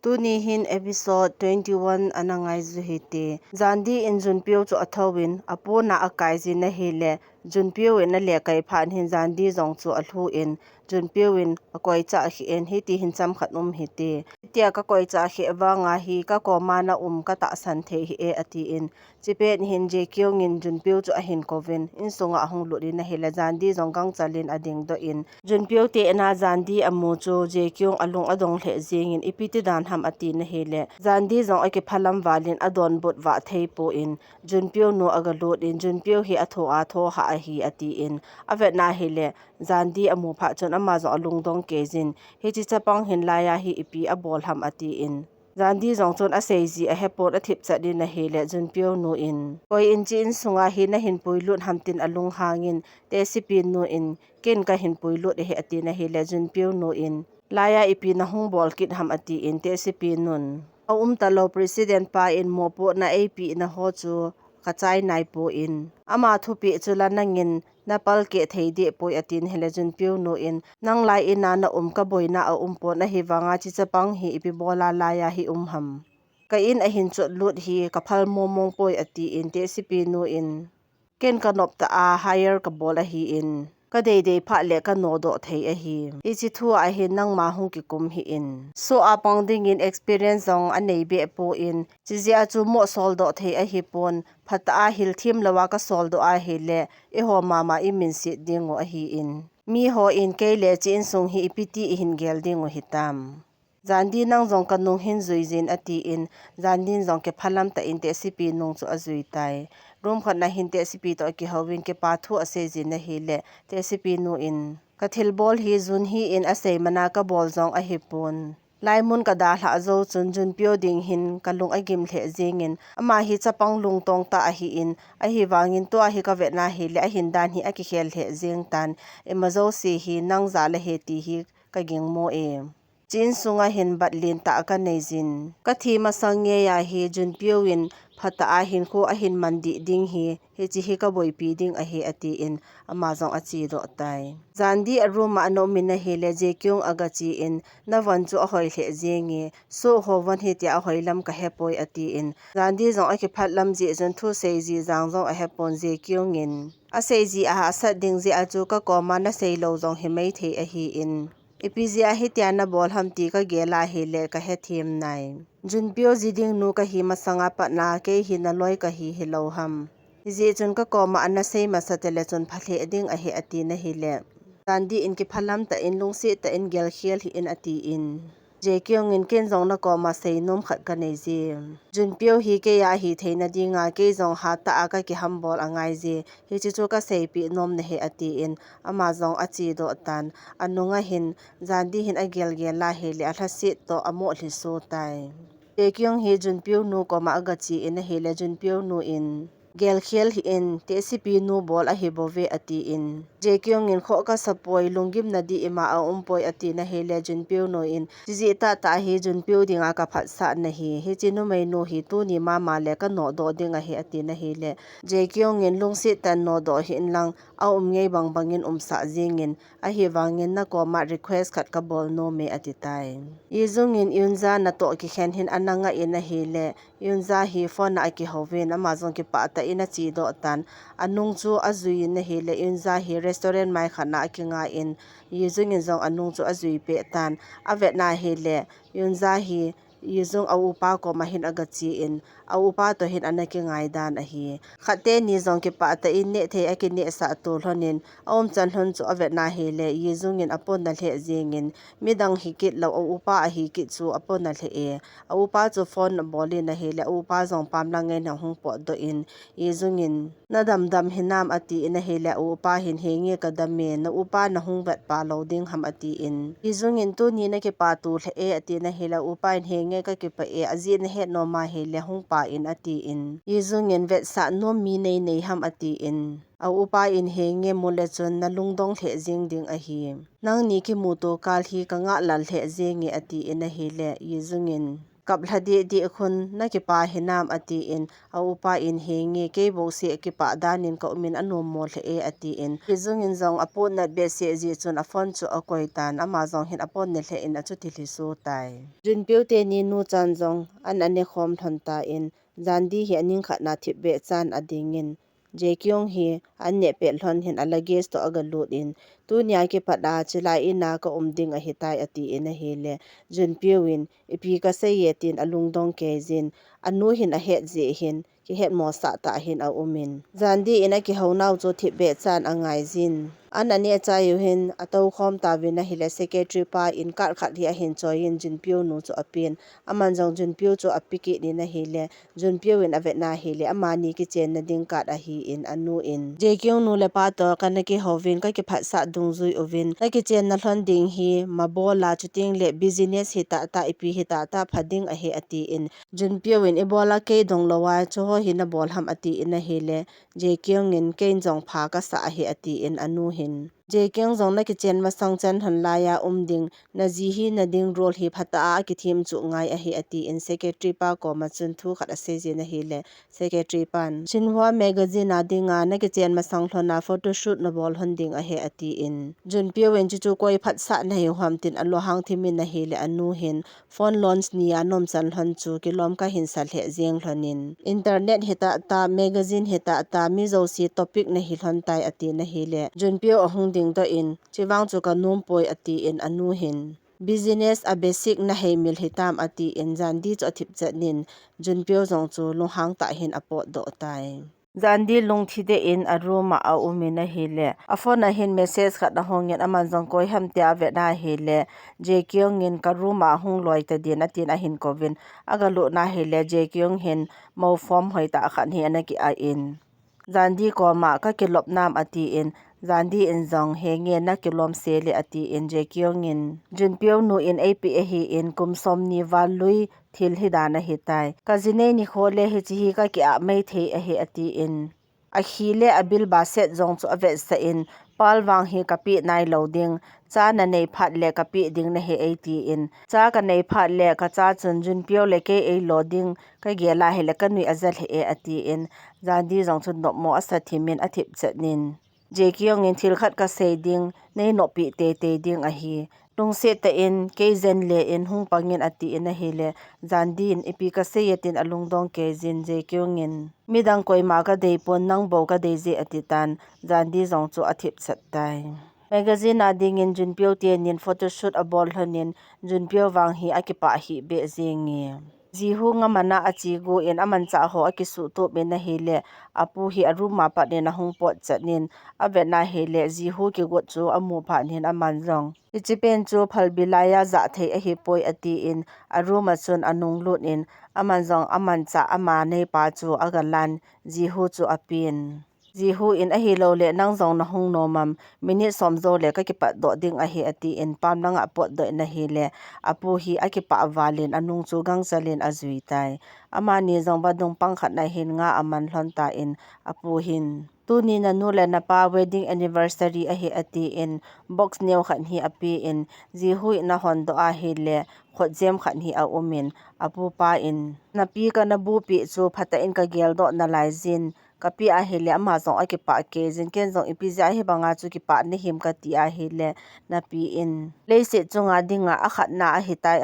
Tuni hin episode 21 anangai zu hiti. Zandi in Junpyo chu athawin apo na akai ji na hele. Junpyo in na lekai phan hin Zandi zong chu alhu in. Junpyo in akoi cha hi en hiti hin cham khat hiti. Tia ka koi cha hi awanga hi ka ko mana ka ta san the hi e ati in. Chipen hin je kyong in Junpyo chu ahin kovin. In sunga ahung ludi na hele Zandi zong gang chalin ading do in. Junpyo te na Zandi amu chu je kyong alung adong le zing in ipiti dan ham ati na hele. Zandi zong ake phalam walin adon bot wa thei po in. Junpyo no agalot in Junpyo hi atho ha a hi ati in. Avet na hele Zandi amu pha chon ama zo alung dong kezin. Hi chi chapang hin laya hi ipi abol ham ati in. Zandi zong chon a seiji a hepot a thip chadi na hele Junpyo no in. Koi in chi in sunga hi na hin puilut hamtin alung hangin. Te sipin no in. Ken ka hin puilut hi ati na hele Junpyo no in. Laya ipi na hung bol kit ham ati in te sipin nun. Talo president pa in mo po na AP na ho chu kachay nai po in. Ama thupi chula nangin napal ke theidi po atin hele Junpyo no in. Nang lai ina na ka boy na po na hiwanga chichapang hi ipi bola laya hi ham. Ka in ahin chot lut hi kapal momong po ati in te sipin no in. Ken kanop ta a higher ka bola hi in. Ka dey pha le ka nodo thei a hi. Ichi thu a hin nang ma hung ki kum hi in. So apang ding in experience zong anei be po in. Chizia chu mo soldo thei a hi pon. Phata a hil thim lawa ka soldo a hi le. E ho mama i min sit dingo a hi in. Mi ho in kei le chi in sung hi ipiti hin gel dingo hitam. Zandi nang zong kanung hin zuizin ati in. Zandi zong ke phalam ta in te sipi nung chu azui tai. Rum khat na hin te sipi to ki hawin ke pathu ase zin na hi le te sipi nu in. Kathil bol hi zun hi in ase mana ka bol zong a hi pun. Laimun ka da hla zo chun Junpyo ding hin kalung agim le zingin. Ama hi chapang lung tong ta a hi in. A hi wangin to a hi ka vet na hi le a hin dan hi a ki khel le zing tan. E mazo si hi nang za le he ti hi ka ging mo e. Chin sunga hin batlin ta ka neizin. Kathi masangye ya hi Junpyo in phata a hin ko a hin mandi ding hi chi hi ka boi pi ding a hi ati in ama zong a chi do tai. Zandi aruma ano min na hi le je kyong aga chi in na wan chu a hoi le zingi so ho wan hi ti a hoi lam ka hepoi ati in. Zandi zong a ki phat lam ji zon thu sei ji zang zong a hepon je kyong in. A sei ji a asat ding ji a chu ka ko ma na sei lo zong hi mai thei a hi in. Ipizia hi tiana bol hamti ka gela hi le ka he thim nai. Junpyo ziding nu ka hi masanga pa na ke hi na loi ka hi lo ham. Zi chun ka koma ana sei masatele chun phathe ding a hi ati na hi le. Zandi in ki phalam ta in lungsi ta in gel khiel hi in ati in. Je kyong in ken zong na koma sei nom khat ka nei zi. Junpyo hi ke ya hi theina dinga ke zong ha ta aka ki hambol angai zi. Hi chi chu ka sei pi nom na he ati in. Ama zong achi do tan. Anunga hin Zandi hin a gel la he le a sit to amo li so tai. Je kyong hi Junpyo nu koma agachi in a he le Junpyo nu in. Gel khiel hi in te sipi nu bol a hi bove ati in. Je kyong in kho ka sapoi lunggim na di ima a umpoi ati na he le Junpyo no in. Jizi ta hi Junpyo dinga ka phat sa na hi. Hi chinu may no hi tu ni mama le ka no do dinga hi ati na hi le. Je kyong in lungsi tan no do hi in lang a ngay bang bangin sa zingin. A hi wangin na koma request kat ka bol no me ati tai. Izung in yunza na to ki khen hin ananga in na hi le. Yunza hi phone na aki hovin ama zong ki pa ta ina chi do tan. Anung chu azui na hi le yunza hi restaurant mai khana aki nga in. Yuzung in zong anung chu azui pe tan. Avet na hi le yunza hi yuzung au upa ko mahin agachi in. Au upa to hin anaki ngai dan a hi. Khate ni zong ki pa ta in ne the aki ne sa tu lonin. Aum chan hon chu avet na hi le yuzung in apon na le zingin. Midang hikit lau au upa a hikit chu apon na le e. Au upa chu phone boli na hi le au upa zong pam lang ngay na hung po do in. Yuzung in na dam hinam ati in na hi le au upa hin hengi ka dami na upa na hung vet pa loading ham ati in. Yuzung in tu ni na ki pa tu le e ati na hi le upa in hengi ka ki pa e azi na he no ma hi le hung pa in ati in. Yuzung in vet sa no mi nei ham ati in. Au upa in hengi mule chun na lungdong le zing ding a hi. Nang ni ki muto kal hi ka nga lal le zingi ati in na hi le Yuzung in. kaplhadi di khun na ki pa hinam ati in a upa in hengi ke bo se ki pa danin ka umin anom mo hle e ati in zung in zong apon na be se ji chun a phone chu a koi tan ama zong hin apon ne hle in a chu ti hli su tai junpio te ni nu chan zong an ane khom thon ta in zandi hi aning kha na thi be chan adingin jekyong hi anne pe hlon hin alage sto agalut in tu nya ki pada chilai ina ka umding a hitai ati in a hele junpio in ipi ka se yetin alungdong ke jin anu hin a het je hin ki het mo sa ta hin a umin zandi ina ki honau chu thi be chan angai jin an ane cha yu hin ato khom ta win a hile secretary pa in kar khat hi a hin choin junpio nu chu apin aman jong junpio chu apiki ni na hele junpio in ave na hele amani ki chen na ding kat a hi in anu in jekyong nu le pa to kan ki hovin ka ki phat sa dung zui ovin ka ki chen na hlon ding hi mabola chuting le business hi ta ta ipi hi ta ta phading a he ati in junpio in ebola ke dong lowa chu ho hi na bol ham ati in a hele jekyong in kein jong pha ka sa a he ati in anu hin jekyong zong na ki chen ma sang chan han la ya ding na ji hi na ding rol hi phata a ki thim chu ngai a hi ati in secretary pa ko ma chun thu khat a se je na hele secretary pan Xinhua magazine adinga na ki chen ma sang thlona photoshoot na bol hon ding a he ati in junpio wen chu koi phat sa na hi hwam tin alo hang thimin na hele anu hin phone launch ni anom chan hon chu kilom ka hin sal he jeng hlonin internet heta ta magazine heta ta mi zo si topic na hi hlon tai ati na hele junpio ahung ding to in chiwang chu ka num poi ati in anu hin business a basic na heimil hitam ati in zandi cho thip chanin junpio zong chu lohang ta hin apot do tai zandi lungthi de in a room a umina hele a phone a hin message khat na hongin aman jong koi ham tia ve na hele jekyong in ka room a hung loi ta din atin a hin kovin aga lu na hele jekyong hin mo form hoi ta khan hi ana ki a in zandi ko ma ka kilop nam ati in zandi in zong henge na kilom sele ati in jekyong in junpio nu in ap a hi in kumsom ni valui thil hi dana hitai kazine ni khole hi chi hi ka ki a mai the a hi ati in a khile abil ba set zong chu ave sa in palwang hi kapi nai loading cha na nei phat le kapi ding na he ati in cha ka nei phat le ka cha chun junpio le ke a loading ka gela hele kanui azal he ati in zandi zong chu no mo asa thimin athip chanin jekyong in thil khat ka sei ding nei no pi te te ding a hi tung se ta in ke zen le in hung pangin ati in a hele zandi in ipi ka se yatin alungdong ke jin jekyong in midang koi ma ka dei pon nang bo ka dei je atitan zandi zong chu athip chat tai magazine ading in junpio tianin photoshoot a bol honin junpio wang hi akipa hi be zengi jihu nga mana achi go in aman cha ho akisu to be na hele apu hi aruma pa ne na hung pot chanin avena hele jihu ki go chu amu pha nin aman jong ichipen chu phalbilaya za thei a hi poi ati in aruma chun anung lut in aman jong aman cha ama nei pa chu agalan jihu chu apin jihu in a hi lo le nang zong na hung no mam minute somzo le ka ki pat do ding a hi ati in pam nang a pot do na hi le apu hi a ki pa walin anung chu gang chalin azui tai ama ni zong ba dung pang khat na hin nga aman hlon ta in apu hin tu ni na nu le na pa wedding anniversary a hi ati in box new khan hi api in jihu na hon do a hi le khot jem khan hi a umin apu pa in na pi ka na bu pi chu phata in ka gel do na lai jin kapi a hele ama zong aki pa ke jin ken zong ipi ja hi banga chu ki pa ni him ka ti a hele na pi in leise chunga dinga a khat na a hitai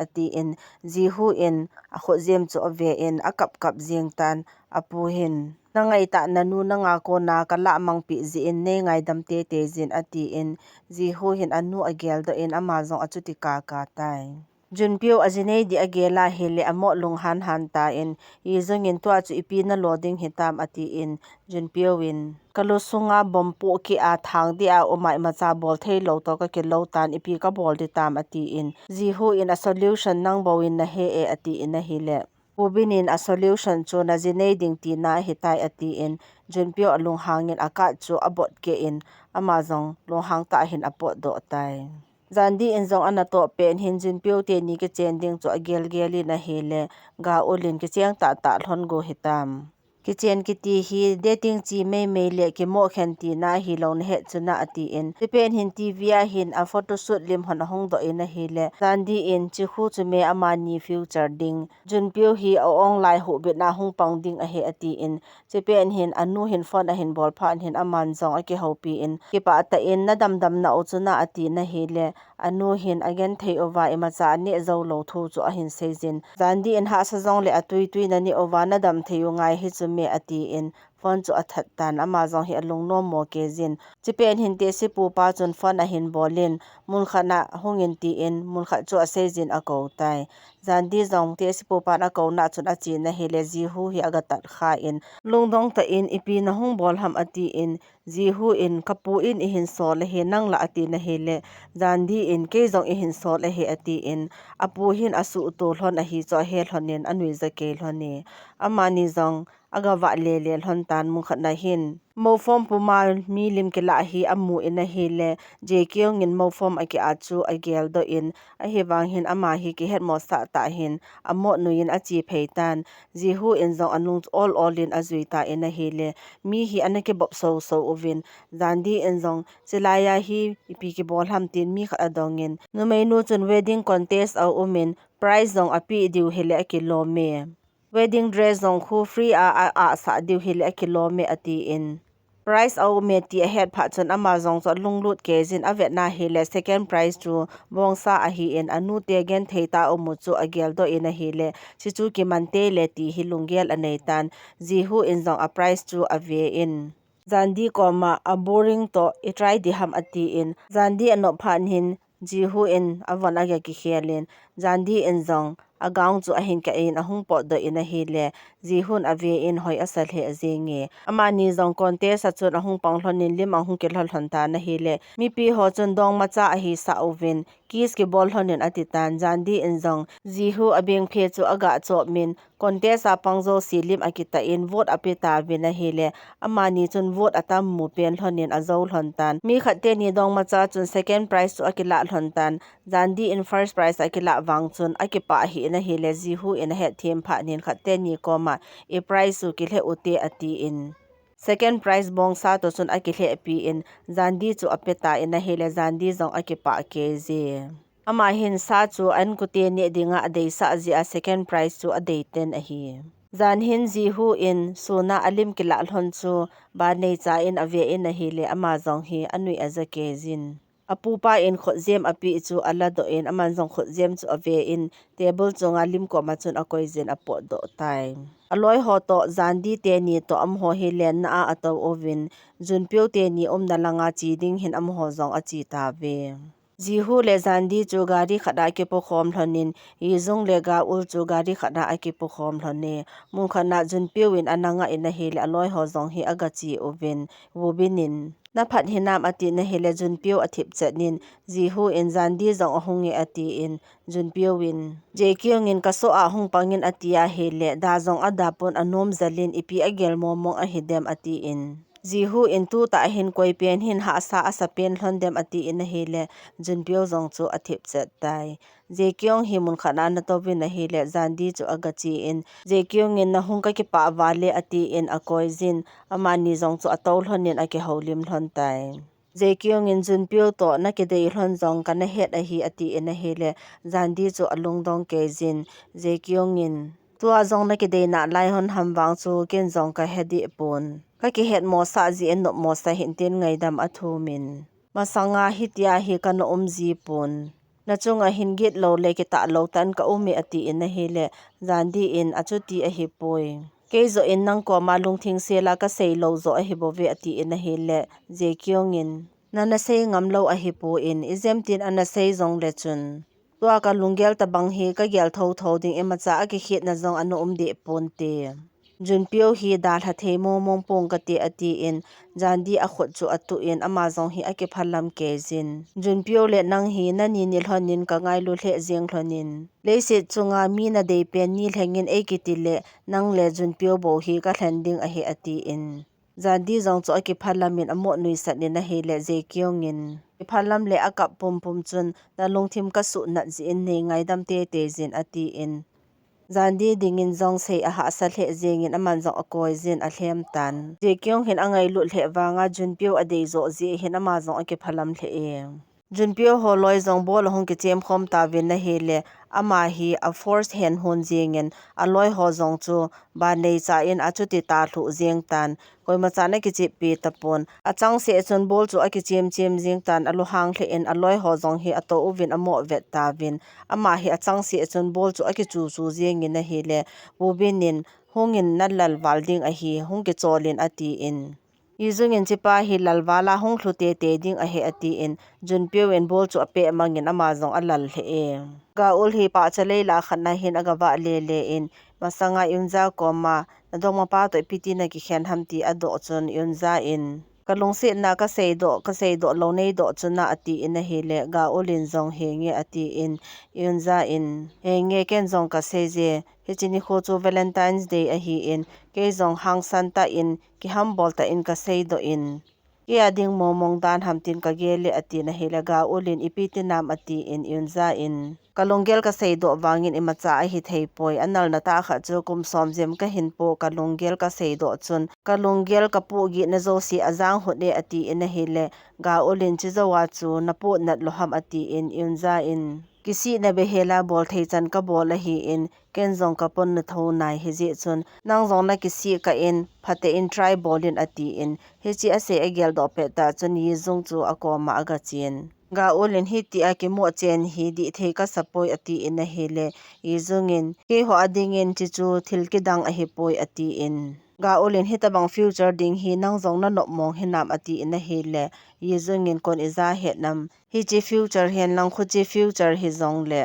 ati in jihu in a kho jem chu ave in a kap kap jeng tan apu hin nangai ta nanu nanga ko na kala mang pi ji in ne ngai dam te te jin ati in jihu hin anu agel do in ama zong achuti ka ka tai junpio ajine di agela hele amo lunghan han ta in izong in to chu ipi na loading hitam ati in junpio win kalosunga bompo ki a thang dia omai macha bol thei lo to ka ke lo tan ipi ka bol di tam ati in jihu in a solution nang bowin na he e ati in a hile ubinin a solution chu na jine ding ti na hitai ati in junpio alung hangin aka chu abot ke in amazong lohang ta hin apot do tai zandi in zong ana to pen hin junpio te ni ke chen ding chu agel geli na hele ga olin ke cheng ta ta hlon go hitam Kitchen kiti hi dating chi mei le ki mo khen ti na hi lo na he chuna ati in tipen hin TV a hin a photoshoot lim hon hong do in a hi le zandi in chi khu chu me amani future ding junpio hi a ong lai hu bit na hung pang ding a he ati in tipen hin anu hin phone a hin bol phan hin aman zong a ki hopi in ki pa ta in na dam na u chuna ati na hi le anu hin again thei over ima cha ne zo lo thu chu a hin sejin zandi in ha sa zong le atui na ni over na dam theu ngai hi chu me ati in phone chu athat tan ama zong hi alung no mo ke jin chipen hin te si pu pa chun phone a hin bolin mun khana hungin ti in mun kha chu a sejin a ko tai zandi zong te si pu pa na ko na chun a chi na hi le ji hu hi aga tat kha in lungdong ta in ipi na hung bol ham ati in ji hu in kapu in i hin so le he nang la ati na he le zandi in ke zong i hin so le he ati in apu hin asu to hlon a hi cho he hlonin anui za ke hloni amani zong aga wa le hlon tan mu khana hin mo form puma mi lim ke la hi amu in a hi le je kyong in mo form aki achu agel do in a hi wang hin ama hi ki het mo sa ta hin amo nuin a chi pheitan ji hu in zong anung all in azui ta in a hi le mi hi anake bob so ovin zandi in zong chilaya hi ipi ki bol ham tin mi kha adongin nu mai nu chun wedding contest au umin prize zong api diu hele ki lo me wedding dress zong khu free a sa diu hil a kilome ati in price au me ti ahead pha chun ama zong cho lunglut ke jin avet na hile second prize chu bongsa a hi in anu te gen theita o mu chu agel do in a hile chi chu ki mante le ti hi lunggel anei tan ji hu in zong a prize chu ave in zandi koma a boring to I try di ham ati in zandi ano phan hin ji hu in avon aga ki khelin zandi in zong agaung chu ahin ka in ahung po do in a hile ji hun ave in hoi asal he azinge amani zong contest achun ahung panghlon in lim ahung ke hlon ta na hile mi pi ho chun dong macha a hi sa ovin kis ke bol hlonin atitan zandi in zong ji hu abeng phe chu aga cho min contest a pangzo silim akita in vote apita vina hile amani chun vote atam mu pen hlonin azol hlontan mi khate ni dong macha chun second prize chu akila hlontan zandi in first prize akila wang chun akipa hi na hile ji hu in he them pha nin khate ni koma e prize su ki le ute ati in second prize bong sa to chun akile pi in zandi chu apeta in hile zandi zong akipa ke je ama hin sa chu an kute ni dinga adei sa ji a second prize chu adei ten a hi zan hin ji hu in suna alim kila hlon chu ba nei cha in ave in a hile ama zong hi anui azake jin apupa in khozem api chu ala do in aman jong khozem chu ave in table chonga lim ko ma chun akoi zen apo do tai aloi ho to zandi te ni to am ho hi len na ato ovin junpyo te ni om na langa chi ding hin am ho zong achi ta ve ji hu le zandi chu gari khada ke po khom hlonin I zung le ga ul chu gari khada ake po khom hlone mun khana junpyo win ananga in a hil aloi ho zong hi aga chi ovin wobinin na phat hinam ati na hele junpyo athip chanin ji hu in zandi zong ahunge ati in junpyo win je kyong in kaso a hung pangin atia hele da zong ada pon anom zalin ipi agel momong a hidem ati in ji hu in tu ta hin koi pen hin ha sa asa pen hlondem ati in hele junpyo zong chu athip chat tai je kyong hi mun khana na to bin a hele zandi chu agachi in je kyong in na hung ka ki pa wale ati in akoi jin amani zong chu atol honin ake holim hlon tai je kyong in junpyo to na ke dei hlon zong kana het a hi ati in a hele zandi chu alung dong ke jin je kyong in tua zong na ke dei na lai hon ham wang chu ken zong ka hedi pon ka ki het mo sa ji en no mo sa hin tin ngai dam athu min masanga hitia hi kan ji pon na chunga hin git lo le ki ta lo tan ka umi ati in a hele zandi in achuti a hi poi ke zo in nang ko malung thing se la ka sei lo zo a hi bo ve ati in a hele je kyong in na sei ngam lo a hi po in izem tin ana sei zong le chun tua ka lunggel ta bang hi ka gel tho ding ema cha a ki hit na zong anu de pon te junpyo hi dal ha the mo mong pong ka te ati in zandi a khot chu atu in ama zong hi ake phalam ke jin junpyo le nang hi na ni nil honin ka ngai lu hle jeng hlonin leise chunga mi na dei pen ni thlengin e kitile nang le junpyo bo hi ka hlanding a hi ati in zandi zong chu ake phalamin amo nui sat ni na hele je kyong in phalam le akap pum chun na lungthim ka su na ji in nei ngai dam te jin ati in Zandi dingin zong sei aha asal he zengin aman zong akoi zin a hlem tan. Jekyong hin angai lut he wanga Junpyo adei zo zi hin ama zong ake phalam he e. Junpyo ho loi zong bol hong ki chem khom ta vin na hele ama hi a force hen hun zingin a loi ho zong chu ba nei cha in a chuti ta thu zeng tan koi ma cha na ki chi pi tapon a chang se chon bol chu a ki chem zing tan a lo hang hle in a loi ho zong hi a to uvin amo vet ta vin ama hi a chang se chon bol chu a ki chu zeng in na hele bubinin hungin na lal walding a hi hung ki cholin ati in Izungin chipa hi lalwala hong thlute te ding a he ati in Junpyo in bol chu ape mangin amazong alal he e ga ul hi pa chalei la khanna hin aga wa le in masanga yunza koma nadong ma pa to piti na ki khen hamti ado chun yunza in kalung se na ka sei do lo nei do chuna ati in a hele ga ulin zong he nge ati in yunza in he nge ken zong ka se je hechini kho chu Valentine's Day a hi in ke zong hang santa in ki hambol ta in ka sei do in ki ading momong dan hamtin ka gele ati na hele ga ulin ipiti nam ati in yunza in kalunggel ka sei do wangin imacha a hi theipoi anal na ta kha chu kum som jem ka hin po kalunggel ka sei do chun kalunggel ka pu gi na zo si azang hode ati in a hele ga ulin chi zawa chu na pu nat lo ham ati in yunza in kisi na behela bol thei chan ka bol a hi in ken zong ka pon na tho nai he je chun nang zong na kisi ka in phate in try bolin ati in he chi ase agel do pe ta chun yi zung chu akoma aga chen ga ulin hi ti a ki mo chen hi di thei ka sapoi ati in a hele izungin ke ho adingin chi chu thil ki dang a hi poi ati in ga ulin hitabang future ding hi nang zong na no mong hinam ati in a hele yizungin kon iza het nam hi chi future hen lang khu chi future hi zong le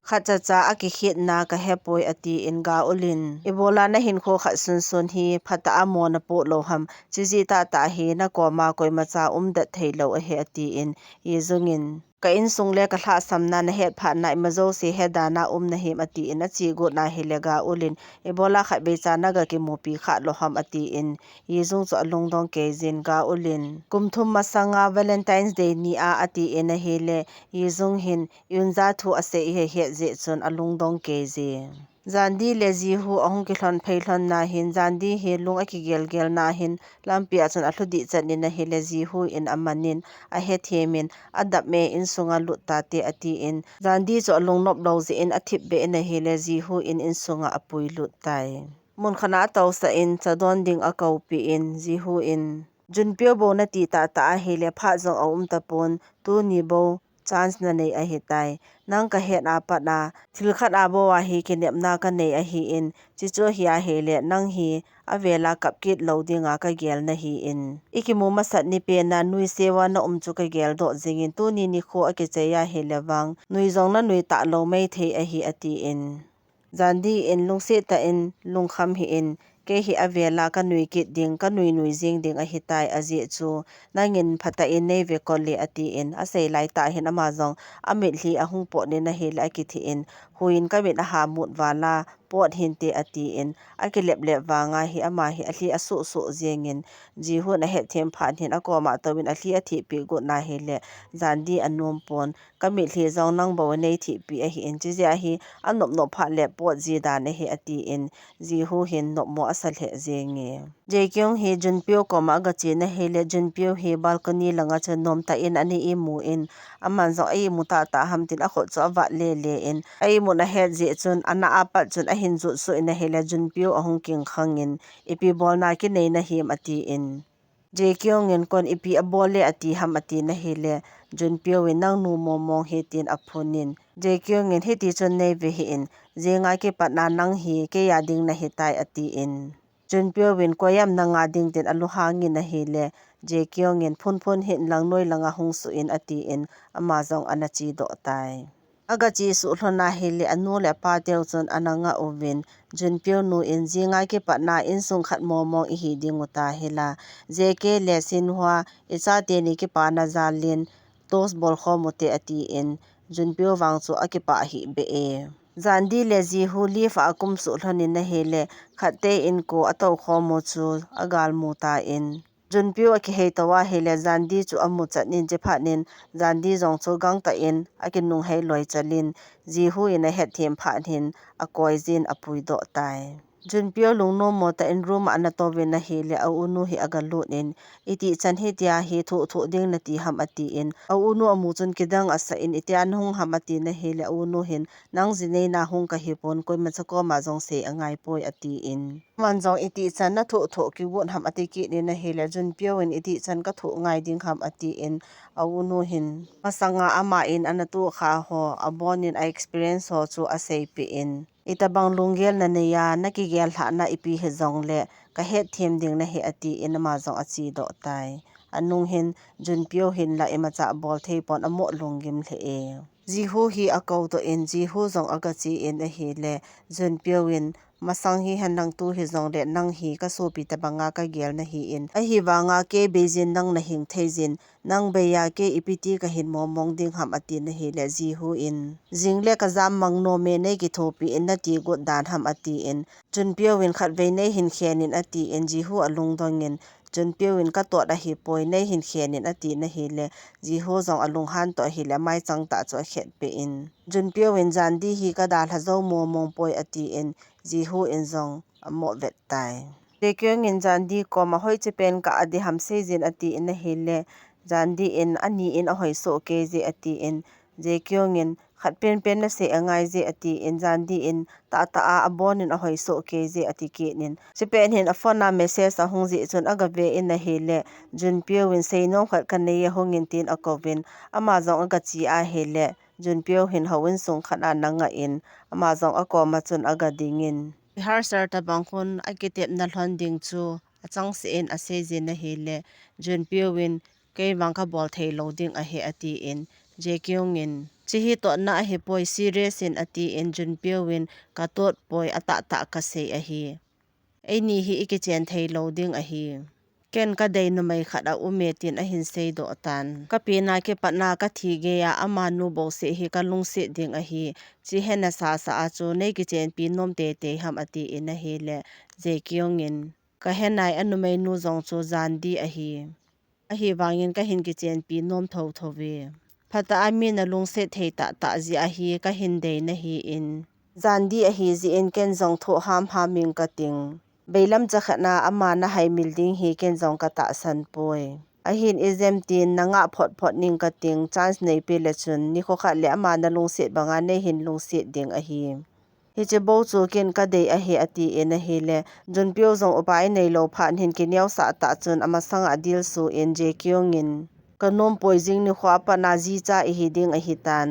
khacha cha aki hit na ka hepoi ati in ga ulin ibola na hin kho kha sun hi phata amo na po lo ham chi ta hi na ko ma koi ma cha da theilo a he ati in yizungin ka in sung le ka thla samna na het pha na mazo se he dana na he ati in a chi go na he le ga ulin ebola kha be cha na ga ki mopi kha lo ham ati in yizung chu alung dong ke jin ga ulin kumthum masanga Valentine's Day ni a ati in a hele yizung hin yunza thu ase he he je chun alung dong ke je Zandi lezi hu ahung ki hlon phei hlon na hin Zandi he lung aki gel na hin lampi achun athudi chanin na he lezi hu in amanin a he themin adap me in sunga lut ta te ati in Zandi cho alung nop lo ze in athip be na he lezi hu in sunga apui lut tai mun khana taw sa in chadon ding akau pi in zi hu in Junpyo bo na ti ta a he le pha zong tapon tu ni bo chance na nei a hi tai nang ka het a pa na thil khat a bo wa hi kinep na ka nei a hi in chi chu hi a he le nang hi avela kap kit lo dinga ka gel na hi in ikimu masat ni pe na nui sewa na chu ka gel do jingin tu ni kho ake che ya he lewang nui zong na nui ta lo mai the a hi ati in Zandi in lungse ta in lungkham hi in ke hi avela ka nui kit ding ka nui jing ding a hitai aji chu nangin phata in nei ve kolli ati in asei lai ta hin ama zong amit hli ahung po ne na hel aki thi in huin ka mit ha mut wala pot hin te ati in akilep le wanga hi ama hi ahli asu jengin ji hu na he them phan hin akoma tawin ahli athi pi go na hele Zandi anom pon ka mit hli zong nang bo nei thi pi a hi in chi ja hi anop no pha le pot ji da ne he ati in ji hu hin no mo asal he zengi Jekyong he Junpyo koma ga chi na hele Junpyo he balcony langa che nom ta in ani imu in aman zo ai mu ta hamtin a kho chu awa le in ai mu na he je chun ana apa chun a hin zu su in a hele Junpyo ahung king khangin ipi bol na ki nei na hi ati in Jekyong in kon ipi abole ati ham ati na hele Junpyo in nang nu momong he tin aphunin Jekyong in hiti chun nei ve hi in zenga ke patna nang hi ke ya ding na hitai ati in Junpyo win koyam na nga ding tin alu hangin na hele Jekyong in phun hin lang noi langa hung su in ati in amazong anachi do tai aga chi su hlona hele anu le pa teu chun ananga ovin Junpyo nu in zinga ke patna in sung khat momong I hi ding uta hela jk le sinhwa icha te ni ke pa na zalin tos bol kho mote ati in Junpyo wang chu akipa hi be e Zandi lezi hu li fa akum su hloni na hele khate in ko atau kho mo chu agal mu ta in junpio aki hei tawa hele zandi chu amu chatnin che phanin zandi zong chu gang ta in akin nung hei loi chalin jihu in a het them phanin a koizin apui do tai junpio lungno mo ta in room ana to ve na hele a unu hi aga lunin iti chan hi tia hi thu thu ding na ti ham ati in a unu amu chun kidang asa in itian hung ham ati na hele a unu hin nang zinei na hung ka hi pon koi ma chako ma jong se angai poi ati in man jong iti chan na thu thu ki won ham ati ki ni na hele junpio in iti chan ka thu ngai ding ham ati in a unu hin masanga ama in anatu kha ho abonin a experience ho chu a sei pi in itabang lunggel na neya nakigel ha na ipi he zong le ka het them ding na he ati in ma zong achi do tai anung hin junpio hin la emacha bol thei pon amo lunggim the e jihu hi akau to in jihu zong aga chi in a hi le junpio in masang hi hanang tu hi zong le nang hi ka so pi tabanga ka gel na hi in a hi wanga ke bezin nang na hing theizin nang beya ke ipiti ka hin momong ding ham ati na hi le jihu in jingle ka jam mang no me nei ki thopi in na ti gut dan ham ati in junpio win khat ve nei hin khen in ati in jihu alung dong in junpio in ka to da hi poi nei hin khen in ati na hi le jihu zong alung han to hi le mai chang ta cho khet pe in junpio in jandi hi ka dal ha zo momong poi ati in jihu in zong amo vet tai tekyong in jandi ko ma hoi che pen ka adi ham se jin ati in hi le jandi in ani in a hoi so ke je ati in je kyong in khat pen pen na se angai je ati in jandi in ta ta a abon in a hoi so ke je ati ki nin che pen hin a phone na message a hung ji chun aga ve in na hele junpio in sei no khat kan nei hong in tin a kovin ama zong aga chi a hele junpio hin hawin sung khana nanga in ama zong a ko ma chun aga ding in har sar ta bangkhun akitep na hlon ding chu achang se in ase je na hele junpio win ke wangka bol thei loading a he ati in je kyong in chi hi to na he poi serious in ati in junpio win ka tot poi ata ta ka se a hi ei ni hi ikichen thei loading a hi ken ka dei no mai khada umetin a hin sei do tan ka pina ke patna ka thi ge ya ama nu bo se hi ka lung se ding a hi chi hena sa sa a chu nei ki chen pi nom te te ham ati in a hi le je kyong in ka henai anu mai nu zong chu zan di a hi wangin ka hin ki chen pi nom tho tho ve phata ami na lung se thei ta ta ji a hi ka hin dei na hi in zan di a hi ji in ken zong tho ham haming ka ting beilam chakhana ama na hai milding hi ken jong ka ta san poi a hin exam tin nanga phot phot ning ka ting chance nei pe le chun ni kho kha le ama na lung se banga nei hin lung se ding a hi hi che bo chu ken ka dei a hi ati en a hi le junpio jong upai nei lo phan hin ki nyaw sa ta chun ama sang adil su en je kyong in kanom poijing ni khwa pa na ji cha i hi ding a hi tan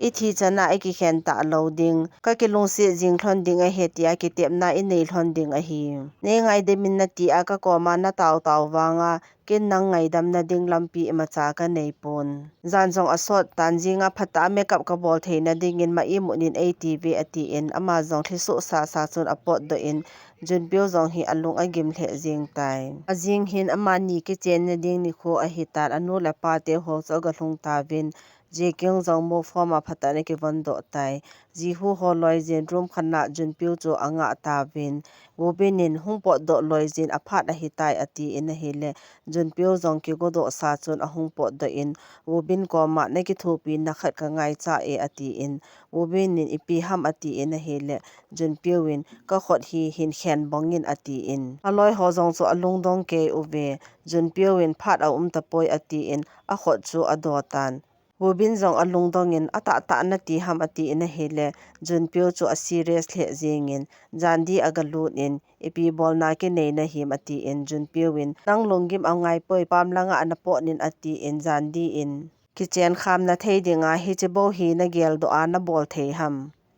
ithi chana eki khen ta loading ka kilung se jing thon ding a hetia ki tep na in nei thon ding a hi ne ngai de min na ti a ka ko ma na taw taw wanga kin nang ngai dam na ding lampi ma cha ka nei pon zan jong asot tan jinga phata makeup ka bol theina ding in ma i munin atv ati in ama jong thisu sa sa chun apot do in junpio jong hi alung a gim the jing tai ajing hin ama ni ki chen na ding ni kho a hi tar anu la pa te ho cho ga hlung ta vin je kyong jong mo forma phata ne ki von do tai ji hu ho loi jen room khana junpio chu anga ta vin wo benin hungpo do loi jin aphat a hi tai ati in a hele junpio jong ki go do sa chun a hungpo do in wo bin ko ma ne ki thupi na khat ka ngai cha e ati in wo benin ipi ham ati in a hele junpio win ka khot hi hin khen bongin ati in aloi ho jong chu alung dong ke uve junpio win phat a ta poi ati in a khot chu adotan Wobin zong alung dongin ata ta na ti ham ati in a hele junpio chu a serious le jingin jandi agalut in ipi bol na ke nei na him ati in junpio win nang longgim angai poi pam langa anapo nin ati in jandi in kichen kham na thei dinga hi chebo hi na gel do ana bol thei ham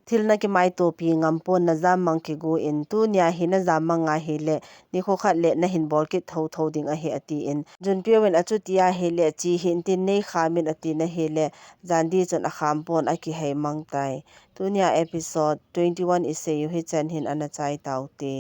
thil na ki mai to pi ngam pon na jam mang ki go in tu nya hi na jam manga hi le ni kho khat le na hin bol ki tho tho ding a he ati in junpio win achu tia he le chi hin tin nei khamin ati na he le jandi chon a kham pon a ki hei mang tai tu nya episode 21 ise yu hi chan hin ana chai tau te